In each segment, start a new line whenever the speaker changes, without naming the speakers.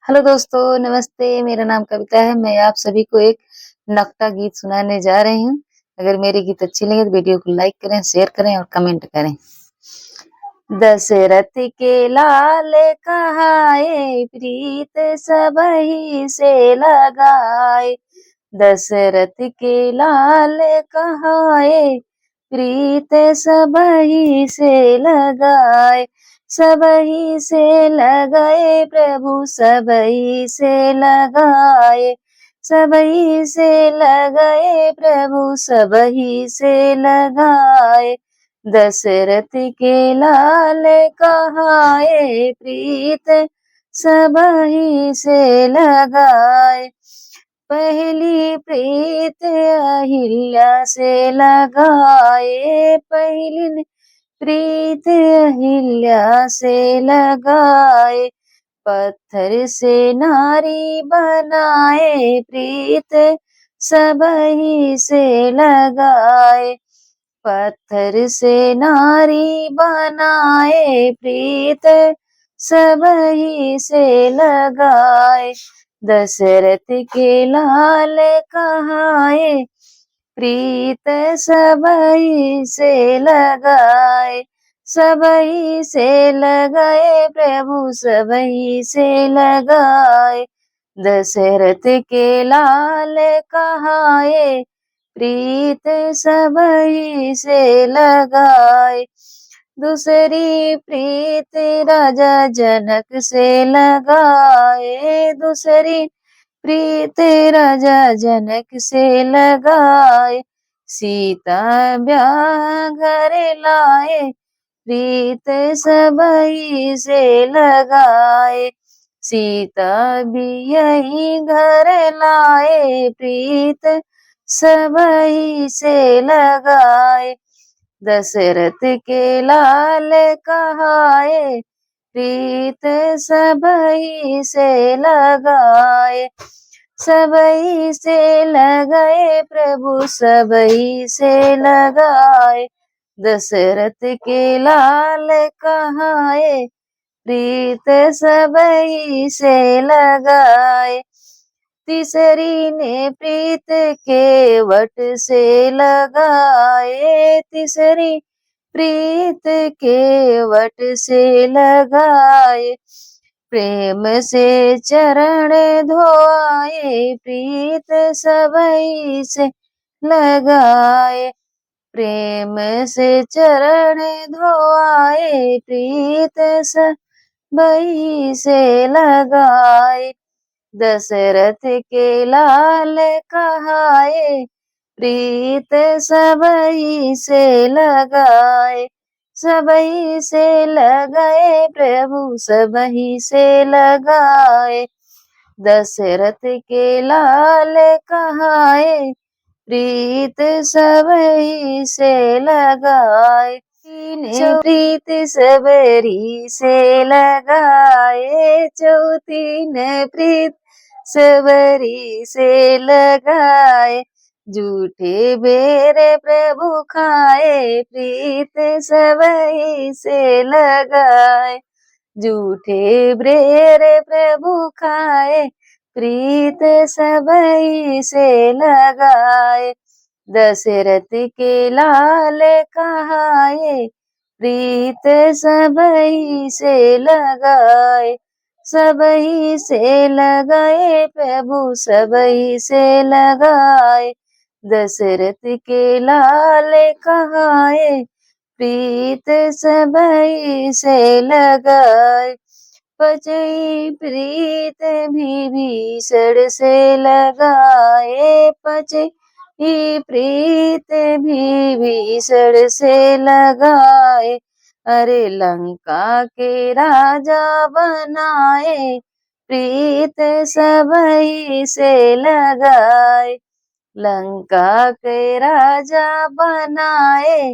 Hello दोस्तों, नमस्ते। मेरा नाम कविता है। मैं आप सभी को एक नकटा गीत सुनाने जा रही हूँ। अगर मेरे गीत अच्छे लगे तो वीडियो को लाइक करें, शेयर करें और कमेंट करें। दशरथ के लाल कहाए, प्रीत सबहि से लगाए। दशरथ के लाल कहाए, प्रीत सबहि से लगाए। सबहि से लगाए प्रभु, सबहि से लगाए। सबहि से लगाए प्रभु, सबहि से लगाए। दशरथ के लाल कहाए, प्रीत सबहि से लगाए। पहली प्रीत अहिल्या से लगाए, पहली प्रीत अहिल्या से लगाए। पत्थर से नारी बनाए, प्रीत सबहि से लगाए। पत्थर से नारी बनाए, प्रीत सबहि से लगाए। दशरथ के लाल कहाए, प्रीत सबहि से लगाए। सबहि से लगाए प्रभु, सबहि से लगाए। दशरथ के लाल कहाए, प्रीत सबहि से लगाए। दूसरी प्रीत राजा जनक से लगाए, दूसरी प्रीत राजा जनक से लगाए। सीता ब्याह घर लाए, प्रीत सबहि से लगाए। सीता भी यही घर लाए, प्रीत सबहि से लगाए। दशरथ के लाल कहाए, प्रीत सबहि से लगाए। सबहि से लगाए प्रभु, सबहि से लगाए। दशरथ के लाल कहाए, प्रीत सबहि से लगाए। तीसरी ने प्रीत केवट से लगाए, तीसरी प्रीत केवट से लगाए। प्रेम से चरण धोआए, प्रीत सबहि से लगाए। प्रेम से चरण धोआए, प्रीत सबहि से लगाए। दशरथ के लाल कहाए, प्रीत सबहि से लगाए। सबहि से लगाए प्रभु, सबहि से लगाए। दशरथ के लाल कहाए, प्रीत सबहि से लगाए। प्रीत सबरी से लगाए, चौथी ने प्रीत सबरी से लगाए। झूठे बेर प्रभु खाए, प्रीत सबहि से लगाए। झूठे बेर प्रभु खाए, प्रीत सबहि से लगाए। दशरथ के लाल कहाए, प्रीत सबहि से लगाए। सबहि से लगाए प्रभु, सबहि से लगाए। दशरथ के लाल कहाए, प्रीत सबहि से लगाए। पचई प्रीत विभीषण से लगाए, पचई प्रीत विभीषण से लगाए। अरे लंका के राजा बनाए, प्रीत सबहि से लगाए। लंका के राजा बनाए,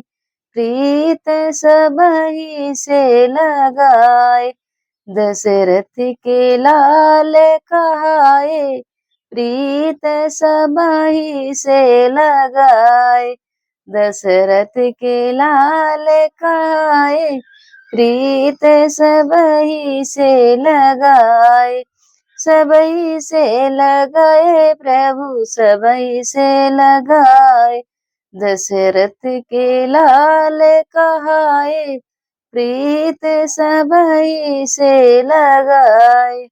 प्रीत सबहि से लगाए। दशरथ के लाल कहाए, प्रीत सबहि से लगाए। दशरथ के लाल कहाए, प्रीत सबहि से लगाए। सबई से लगाए प्रभु सबई से लगाए। दशरथ के लाल कहाए प्रीत सबई से लगाए।